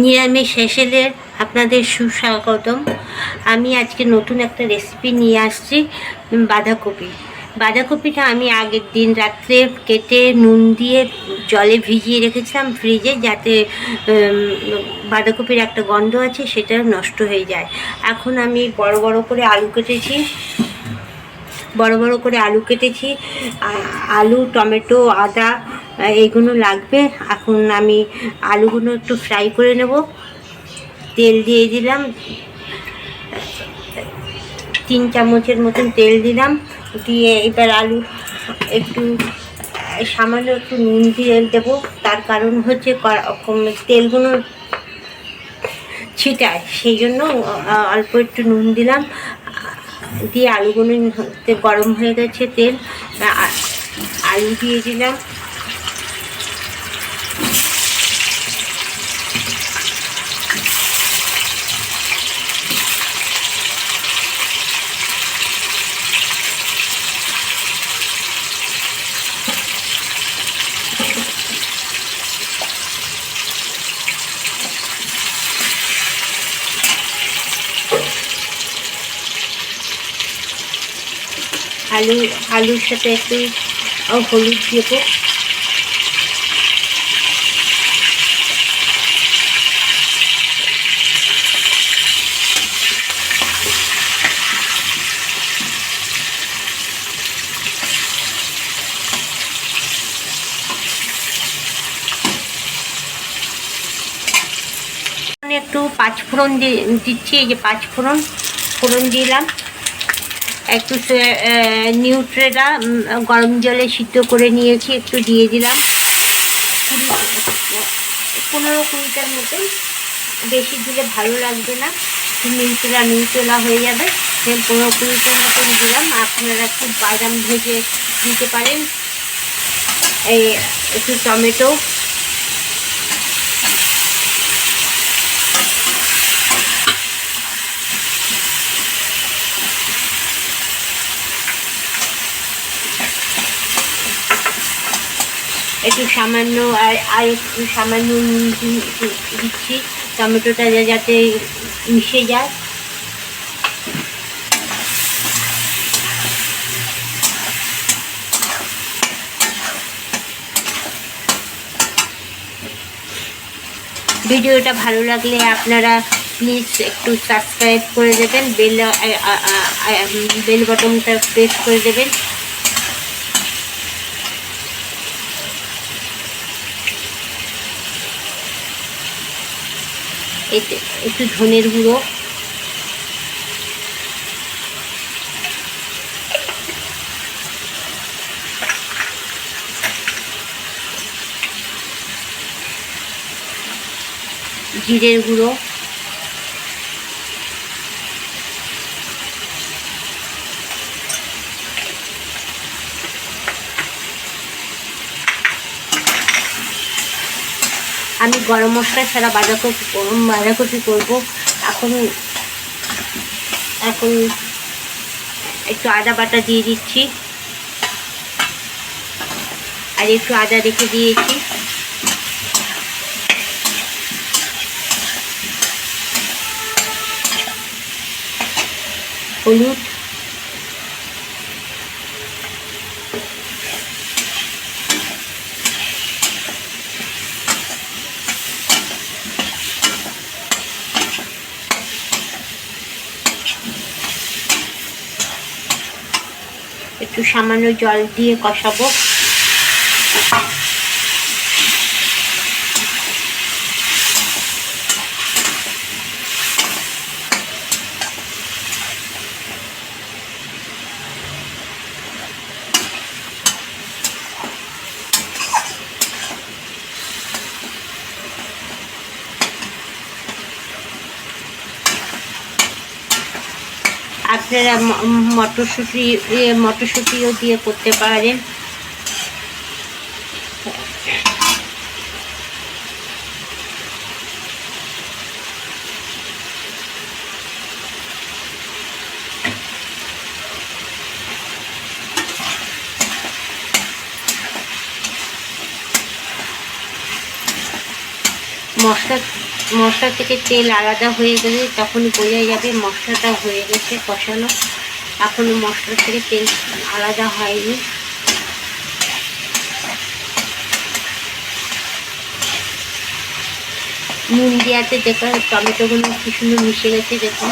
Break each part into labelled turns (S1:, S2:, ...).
S1: নিরামিষ হেসেলের আপনাদের সুস্বাগতম। আমি আজকে নতুন একটা রেসিপি নিয়ে আসছি, বাঁধাকপিটা আমি আগের দিন রাত্রে কেটে নুন দিয়ে জলে ভিজিয়ে রেখেছিলাম ফ্রিজে, যাতে বাঁধাকপির একটা গন্ধ আছে সেটা নষ্ট হয়ে যায়। এখন আমি বড় বড় করে আলু কেটেছি, আলু, টমেটো, আদা এইগুলো লাগবে। এখন আমি আলুগুলো একটু ফ্রাই করে নেব। তেল দিয়ে দিলাম, 3 চামচের মতন তেল দিলাম। দিয়ে এবার আলু একটু সামান্য একটু নুন দিয়ে দেবো। তার কারণ হচ্ছে তেলগুলো ছিটায়, সেই জন্য অল্প একটু নুন দিলাম। দিয়ে আলুগুলো গরম হয়ে গেছে তেল, আলু দিয়ে দিলাম। আলুর সাথে একটু হলুদ দেবো। একটু পাঁচফোড়ন দিচ্ছি। এই যে ফোড়ন দিলাম। একটু নিউট্রেলা গরম জলে সিদ্ধ করে নিয়েছি, একটু দিয়ে দিলাম। 15-20টার মতন, বেশি দিলে ভালো লাগবে না, নিউট্রেলা হয়ে যাবে। 15-20টার মতন দিলাম। আপনারা একটু বাদাম ভেজে দিতে পারেন। একটু টমেটো, একটু সামান্য আর একটু সামান্য নুন দিচ্ছি, টমেটোটা যাতে মিশে যায়। ভিডিওটা ভালো লাগলে আপনারা প্লিজ একটু সাবস্ক্রাইব করে দেবেন, বেল বাটনটা প্রেস করে দেবেন। এতে একটু ধনের গুঁড়ো, জিরের গুঁড়ো, আমি গরম মশলা ছাড়া বাঁধাকপি করবো। এখন একটু আদা বাটা দিয়ে দিচ্ছি, আর একটু আদা রেখে দিয়েছি। হলুদ, একটু সামান্য জল দিয়ে কষাবো। আপনারা মটরশুঁটিও দিয়ে করতে পারেন। মশলা মশলা থেকে তেল আলাদা হয়ে গেলে তখনই বোঝা যাবে মশলাটা হয়ে গেছে কষানো। এখনও মশলা থেকে তেল আলাদা হয়নি। নুন দেওয়াতে দেখো টমেটোগুলো কি সুন্দর মিশে গেছে দেখুন।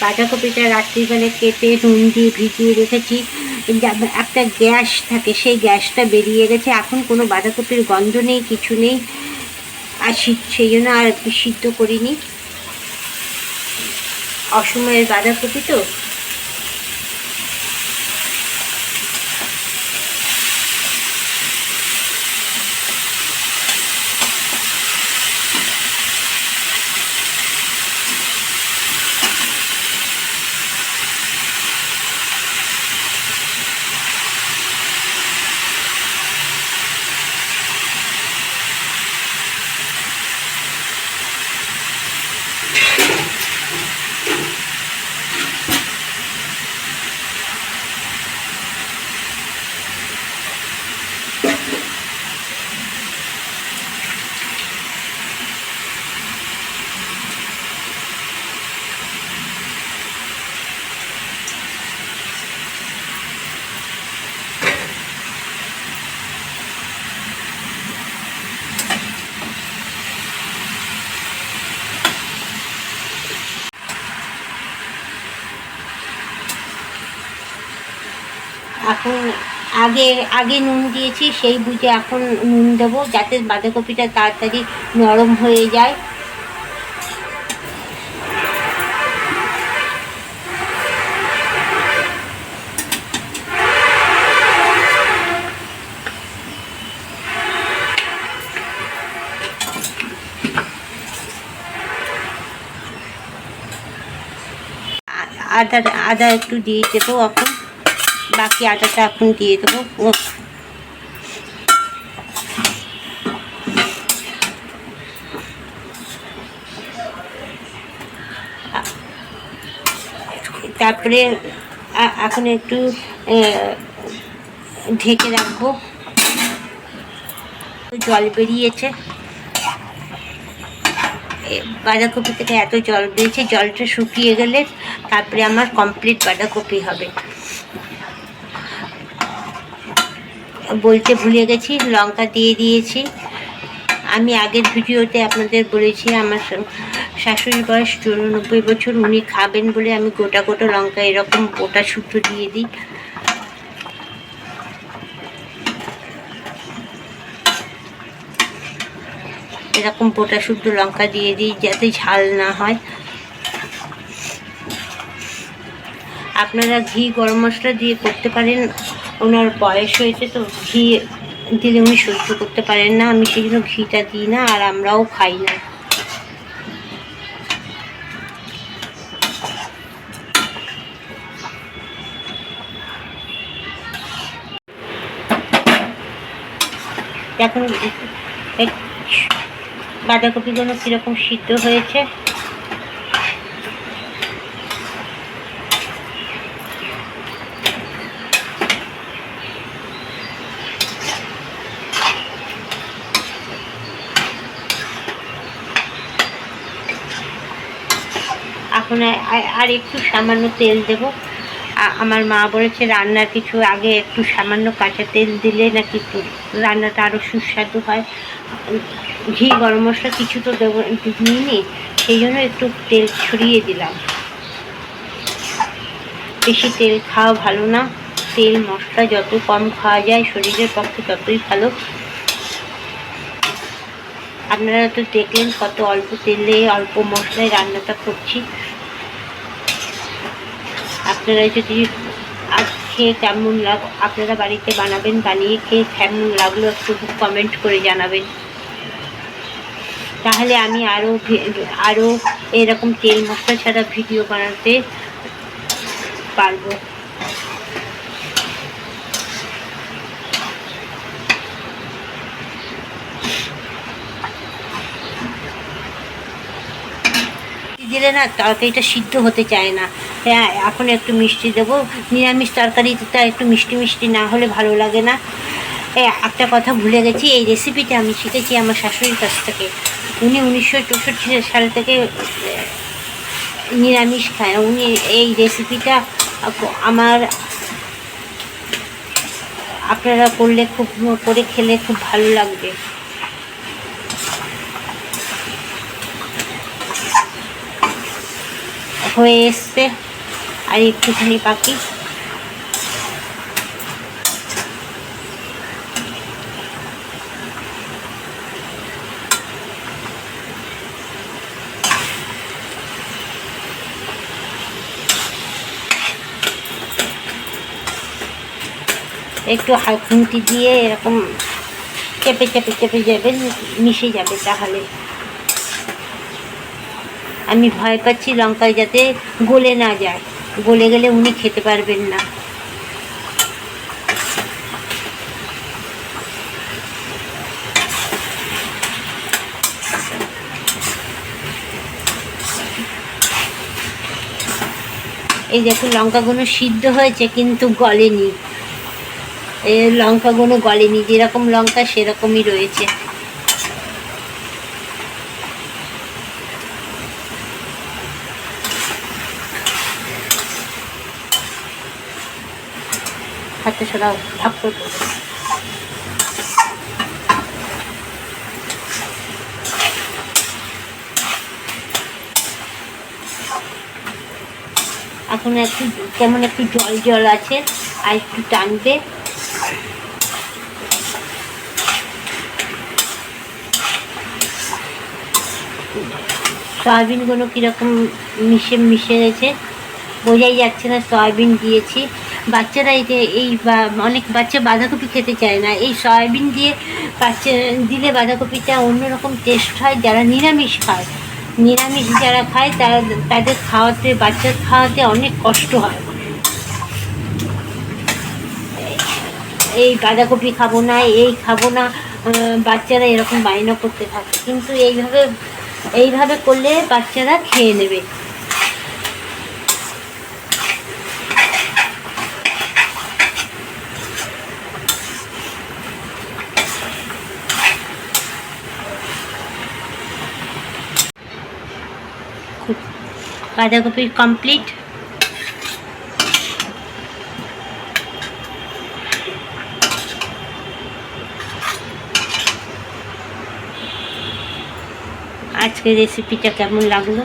S1: বাঁধাকপিটা রাত্রিবেলা কেটে নুন দিয়ে ভিজিয়ে রেখেছি। একটা গ্যাস থাকে, সেই গ্যাসটা বেরিয়ে গেছে। এখন কোনো বাঁধাকপির গন্ধ নেই, কিছু নেই। আর সেই জন্য আর সিদ্ধ করিনি, অসময়ের বাঁধাকপি তো। এখন আগে নুন দিয়েছি, সেই বুঝে এখন নুন দেবো, যাতে বাঁধাকপিটা তাড়াতাড়ি নরম হয়ে যায়। আদা একটু দিয়ে দেবো এখন, বাকি আদাটা এখন দিয়ে দেবো। তারপরে এখন একটু ঢেকে রাখবো। জল বেরিয়েছে, বাঁধাকপি থেকে এত জল বেরিয়েছে, জলটা শুকিয়ে গেলে তারপরে আমার কমপ্লিট বাঁধাকপি হবে। বলতে ভুলে গেছি, লঙ্কা দিয়ে দিয়েছি। আমি আগের ভিডিওতে আপনাদের বলেছি আমার শাশুড়ির বয়স 94 বছর, উনি খাবেন বলে আমি গোটা গোটা লঙ্কা এরকম গোটা শুদ্ধ দিয়ে দিই। এরকম গোটা শুদ্ধ লঙ্কা দিয়ে দিই যাতে ঝাল না হয়। আপনারা ঘি গরম মশলা দিয়ে করতে পারেন, ওনার বয়স হয়েছে তো ঘি দিলে উনি সহ্য করতে পারেন না, আমি সেই জন্য ঘিটা দিই না, আর আমরাও খাই না। এখন বাঁধাকপিগুলো কীরকম সিদ্ধ হয়েছে। এখন আর একটু সামান্য তেল দেব। আমার মা বলেছে রান্নার কিছু আগে একটু সামান্য কাঁচা তেল দিলে নাকি রান্নাটা আরও সুস্বাদু হয়। ঘি গরম মশলা কিছু তো দেবো নিইনি, সেই জন্য একটু তেল ছড়িয়ে দিলাম। বেশি তেল খাওয়া ভালো না, তেল মশলা যত কম খাওয়া যায় শরীরের পক্ষে ততই ভালো। আপনারা তো দেখলেন কত অল্প তেলে অল্প মশলায় রান্নাটা করছি। আপনারা যদি আজ খেয়ে কেমন আপনারা বাড়িতে বানাবেন, বানিয়ে খেয়ে কেমন লাগলো একটু কমেন্ট করে জানাবেন। তাহলে আমি আরও এরকম তেল মশলা ছাড়া ভিডিও বানাতে পারবো। দিলে না তরকারিটা সিদ্ধ হতে চায় না। হ্যাঁ, এখন একটু মিষ্টি দেবো। নিরামিষ তরকারিটা একটু মিষ্টি মিষ্টি না হলে ভালো লাগে না। একটা কথা ভুলে গেছি, এই রেসিপিটা আমি শিখেছি আমার শাশুড়ির কাছ থেকে। উনি 1964 সাল থেকে নিরামিষ খায়। উনি এই রেসিপিটা আপনারা করলে করে খেলে খুব ভালো লাগবে। হয়ে এসছে, আর একটুখানি বাকি। একটু খুন্তি দিয়ে এরকম চেপে চেপে চেপে যাবেন, মিশে যাবে। তাহলে আমি ভয় পাচ্ছি লঙ্কায় যাতে গলে না যায়, গলে গেলে উনি খেতে পারবেন না। এই দেখুন লঙ্কাগুলো সিদ্ধ হয়েছে কিন্তু গলেনি, লঙ্কাগুলো গলেনি, যেরকম লঙ্কা সেরকমই রয়েছে। হাতে সরাও, ভাগ করে এখন একটু কেমন একটু জল জল আছে, আর একটু টানবে। সয়াবিনগুলো কীরকম মিশে গেছে বোঝাই যাচ্ছে না, সয়াবিন দিয়েছি। বাচ্চারা অনেক বাচ্চা বাঁধাকপি খেতে চায় না, এই সয়াবিন দিয়ে দিলে বাঁধাকপিটা অন্যরকম টেস্ট হয়। যারা নিরামিষ খায়, নিরামিষ যারা খায় তাদের বাচ্চার খাওয়াতে অনেক কষ্ট হয়। এই বাঁধাকপি খাবো না, এই খাবো না, বাচ্চারা এরকম বায়না করতে থাকে। কিন্তু এইভাবে করলে বাচ্চারা খেয়ে নেবে। বাঁধাকপি কমপ্লিট। আজকের রেসিপিটা কেমন লাগলো